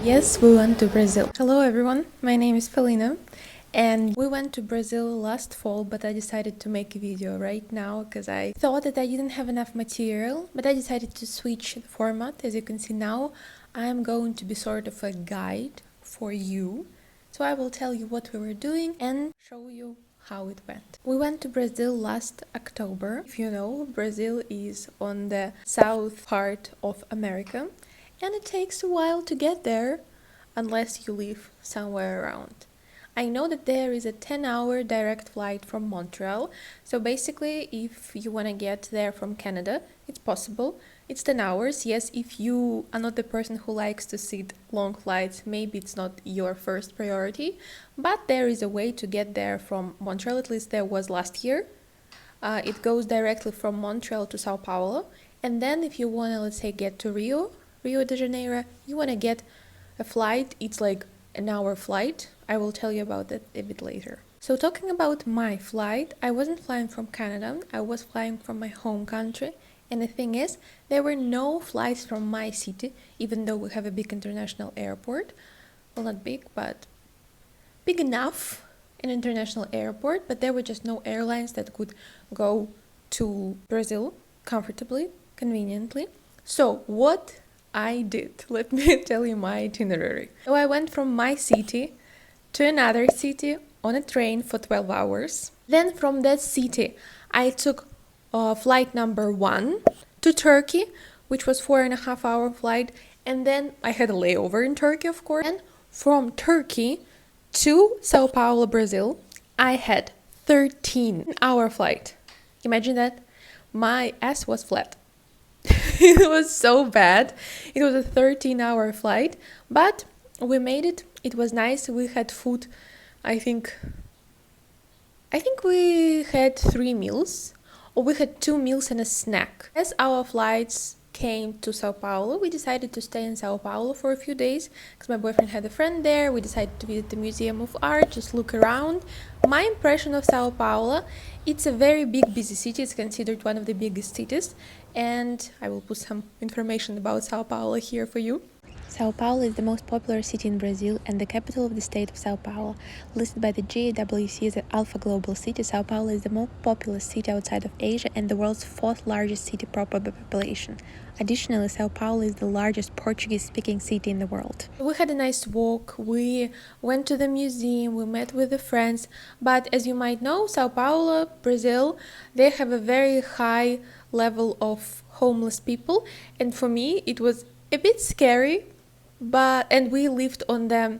Yes, we went to Brazil. Hello everyone, my name is Polina and we went to Brazil last fall, but I decided to make a video right now because I thought that I didn't have enough material, but I decided to switch the format. As you can see now, I'm going to be sort of a guide for you. So I will tell you what we were doing and show you how it went. We went to Brazil last October. If you know, Brazil is on the south part of America. And it takes a while to get there, unless you live somewhere around. I know that there is a 10-hour direct flight from Montreal, so basically if you want to get there from Canada, it's possible. It's 10 hours, yes, if you are not the person who likes to sit long flights, maybe it's not your first priority, but there is a way to get there from Montreal, at least there was last year. It goes directly from Montreal to Sao Paulo, and then if you want to, let's say, get to Rio de Janeiro, you want to get a flight. It's like an hour flight. I will tell you about that a bit later. So talking about my flight, I wasn't flying from Canada, I was flying from my home country. And the thing is, there were no flights from my city, even though we have a big international airport. Well, not big, but big enough, an international airport, but there were just no airlines that could go to Brazil comfortably, conveniently. So what I did. Let me tell you my itinerary. So I went from my city to another city on a train for 12 hours. Then from that city, I took flight number 1 to Turkey, which was 4.5-hour flight. And then I had a layover in Turkey, of course. And from Turkey to Sao Paulo, Brazil, I had 13-hour flight. Imagine that. My ass was flat. It was so bad. It was a 13-hour flight, but we made it. It was nice. We had food. I think we had 3 meals, or we had 2 meals and a snack. As our flights came to Sao Paulo, we decided to stay in Sao Paulo for a few days because my boyfriend had a friend there. We decided to visit the Museum of Art, just look around. My impression of Sao Paulo, it's a very big, busy city. It's considered one of the biggest cities, and I will put some information about Sao Paulo here for you. Sao Paulo is the most popular city in Brazil and the capital of the state of Sao Paulo. Listed by the GAWC as an Alpha Global City, Sao Paulo is the most populous city outside of Asia and the world's 4th largest city per population. Additionally, Sao Paulo is the largest Portuguese-speaking city in the world. We had a nice walk, we went to the museum, we met with the friends, but as you might know, Sao Paulo, Brazil, they have a very high level of homeless people, and for me it was a bit scary. And we lived on the,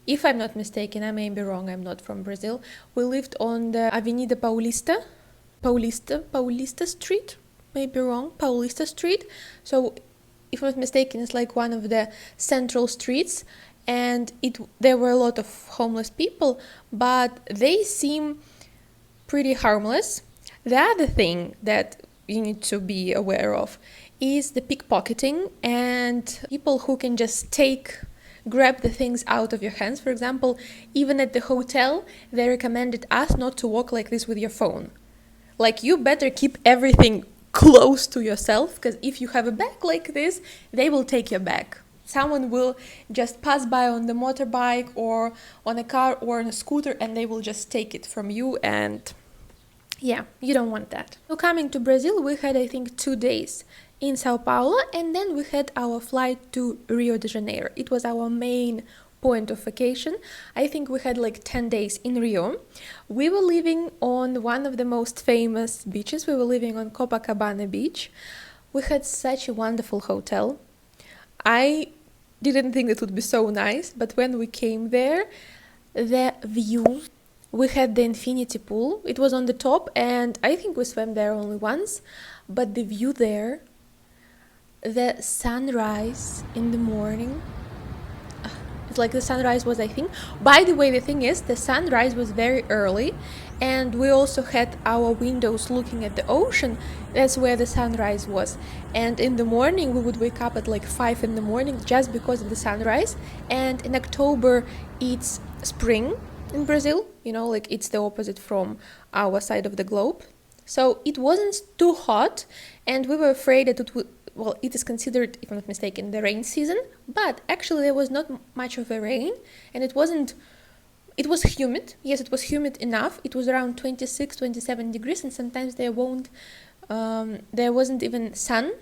if I'm not mistaken, I may be wrong, I'm not from Brazil, we lived on the Avenida Paulista Street, maybe wrong, Paulista Street. So if I'm not mistaken, it's like one of the central streets, and there were a lot of homeless people, but they seem pretty harmless. The other thing that you need to be aware of is the pickpocketing and people who can just grab the things out of your hands. For example, even at the hotel, they recommended us not to walk like this with your phone. Like, you better keep everything close to yourself, because if you have a bag like this, they will take your bag. Someone will just pass by on the motorbike or on a car or on a scooter, and they will just take it from you, and yeah, you don't want that. So coming to Brazil, we had, I think, 2 days in Sao Paulo, and then we had our flight to Rio de Janeiro. It was our main point of vacation. I think we had like 10 days in Rio. We were living on one of the most famous beaches. We were living on Copacabana beach. We had such a wonderful hotel. I didn't think it would be so nice, but when we came there, the view, we had the infinity pool. It was on the top, and I think we swam there only once, but the view there, the sunrise in the morning, it's like the sunrise was, I think, by the way, the thing is, the sunrise was very early, and we also had our windows looking at the ocean. That's where the sunrise was, and in the morning we would wake up at like 5 in the morning just because of the sunrise. And in October it's spring in Brazil, like it's the opposite from our side of the globe. So it wasn't too hot, and we were afraid that well, it is considered, if I'm not mistaken, the rain season, but actually there was not much of a rain, and it was humid. Yes, it was humid enough. It was around 26, 27 degrees, and sometimes there wasn't even sun,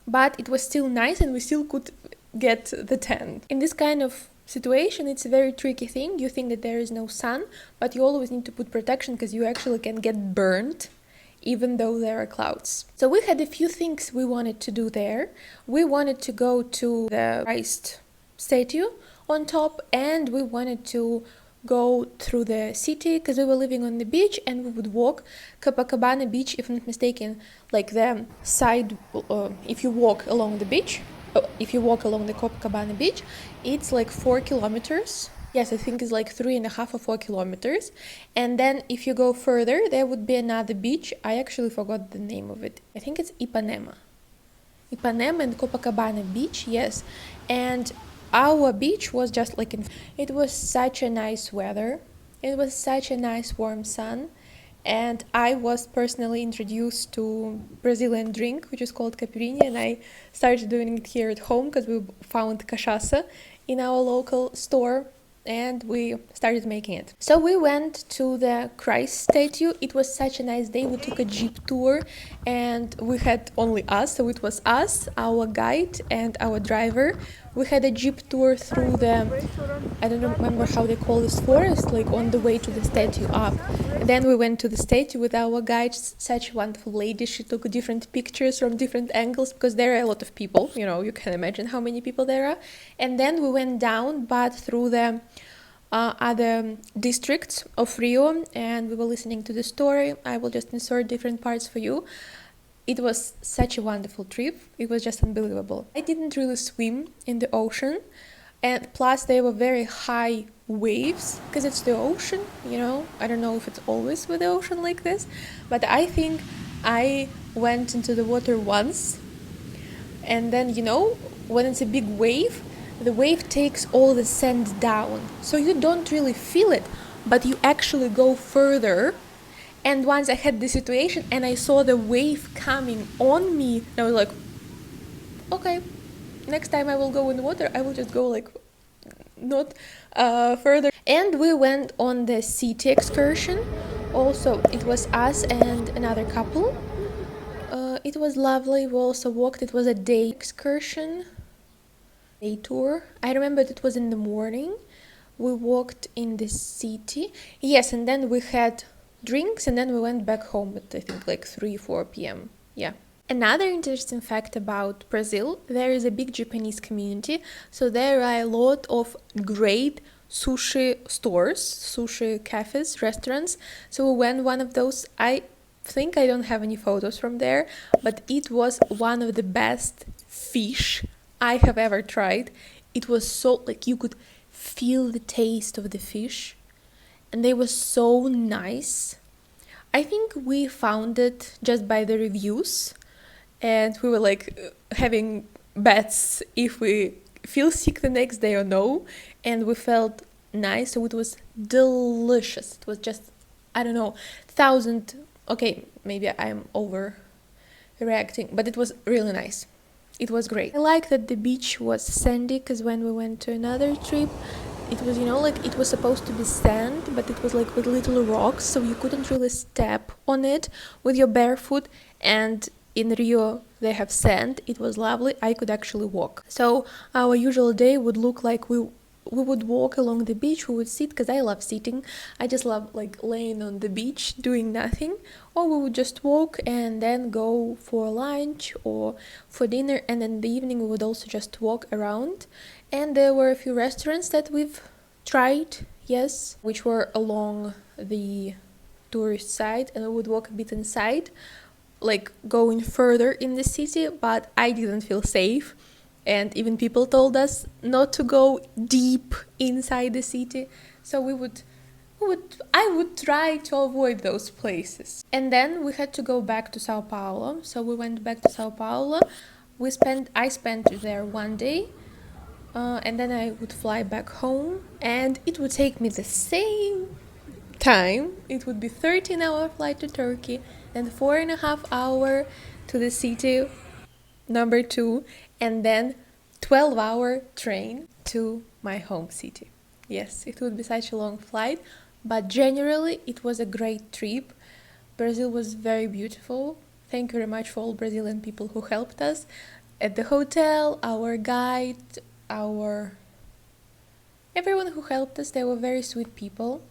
but it was still nice, and we still could get the tan. In this kind of situation, it's a very tricky thing. You think that there is no sun, but you always need to put protection because you actually can get burned even though there are clouds. So we had a few things we wanted to do there. We wanted to go to the Christ statue on top, and we wanted to go through the city because we were living on the beach, and we would walk Copacabana beach, if I'm not mistaken, like the side, if you walk along the beach, if you walk along the Copacabana beach, it's like 4 kilometers. Yes, I think it's like 3.5 or 4 kilometers. And then if you go further, there would be another beach. I actually forgot the name of it. I think it's Ipanema and Copacabana beach, yes. And our beach was just like it was such a nice weather. It was such a nice warm sun. And I was personally introduced to Brazilian drink, which is called caipirinha, and I started doing it here at home because we found cachaça in our local store, and we started making it. So we went to the Christ statue. It was such a nice day. We took a jeep tour, and we had only us, so it was us, our guide, and our driver. We had a jeep tour through the, I don't remember how they call this forest, like on the way to the statue up. And then we went to the statue with our guide, such a wonderful lady. She took different pictures from different angles because there are a lot of people, you can imagine how many people there are. And then we went down, but through the other districts of Rio, and we were listening to the story. I will just insert different parts for you. It was such a wonderful trip. It was just unbelievable. I didn't really swim in the ocean, and plus there were very high waves because it's the ocean, I don't know if it's always with the ocean like this, but I think I went into the water once, and then when it's a big wave, the wave takes all the sand down, so you don't really feel it, but you actually go further. And once I had this situation and I saw the wave coming on me, I was like, okay, next time I will go in the water, I will just go like not further. And we went on the city excursion. Also, it was us and another couple. It was lovely. We also walked. It was a day excursion, day tour. I remember it was in the morning. We walked in the city. Yes, and then we had drinks, and then we went back home at I think like 3-4 p.m. Yeah. Another interesting fact about Brazil, there is a big Japanese community, so there are a lot of great sushi stores, sushi cafes, restaurants. So when one of those, I think I don't have any photos from there, but it was one of the best fish I have ever tried. It was so, like, you could feel the taste of the fish, and they were so nice. I think we found it just by the reviews, and we were like having bets if we feel sick the next day or no, and we felt nice, so it was delicious. It was just, I don't know, okay, maybe I'm overreacting, but it was really nice. It was great. I like that the beach was sandy, because when we went to another trip, it was, like it was supposed to be sand, but it was like with little rocks, so you couldn't really step on it with your barefoot. And in Rio, they have sand. It was lovely. I could actually walk. So our usual day would look like we would walk along the beach, we would sit, because I love sitting. I just love like laying on the beach, doing nothing. Or we would just walk and then go for lunch or for dinner. And in the evening, we would also just walk around. And there were a few restaurants that we've tried, yes, which were along the tourist side, and we would walk a bit inside, like going further in the city, but I didn't feel safe. And even people told us not to go deep inside the city. So I would try to avoid those places. And then we had to go back to Sao Paulo. So we went back to Sao Paulo. I spent there one day. And then I would fly back home, and it would take me the same time. It would be 13-hour flight to Turkey and 4.5 hours to the city number 2, and then 12-hour train to my home city. Yes, it would be such a long flight, but generally it was a great trip. Brazil was very beautiful. Thank you very much for all Brazilian people who helped us at the hotel, our guide, our everyone who helped us. They were very sweet people.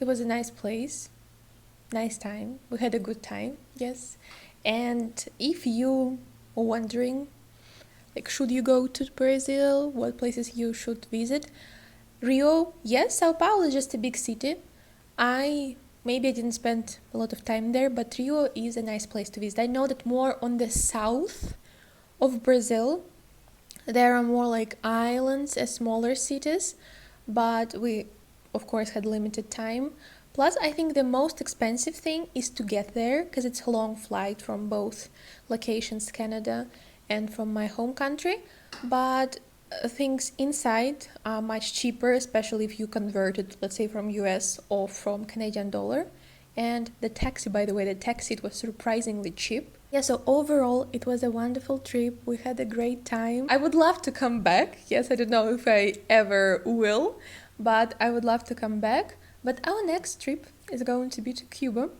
It was a nice place, nice time. We had a good time, yes. And if you are wondering, like, should you go to Brazil? What places you should visit? Rio, yes. Sao Paulo is just a big city. Maybe I didn't spend a lot of time there, but Rio is a nice place to visit. I know that more on the south of Brazil, there are more like islands and smaller cities, but we, of course, had limited time. Plus, I think the most expensive thing is to get there, because it's a long flight from both locations, Canada and from my home country. But things inside are much cheaper, especially if you convert it, let's say, from US or from Canadian dollar. And the taxi, by the way, it was surprisingly cheap. Yeah, so overall, it was a wonderful trip. We had a great time. I would love to come back. Yes, I don't know if I ever will, but I would love to come back. But our next trip is going to be to Cuba.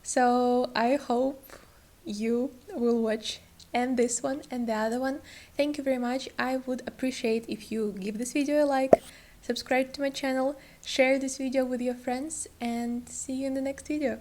So I hope you will watch and this one and the other one. Thank you very much. I would appreciate if you give this video a like, subscribe to my channel, share this video with your friends, and see you in the next video.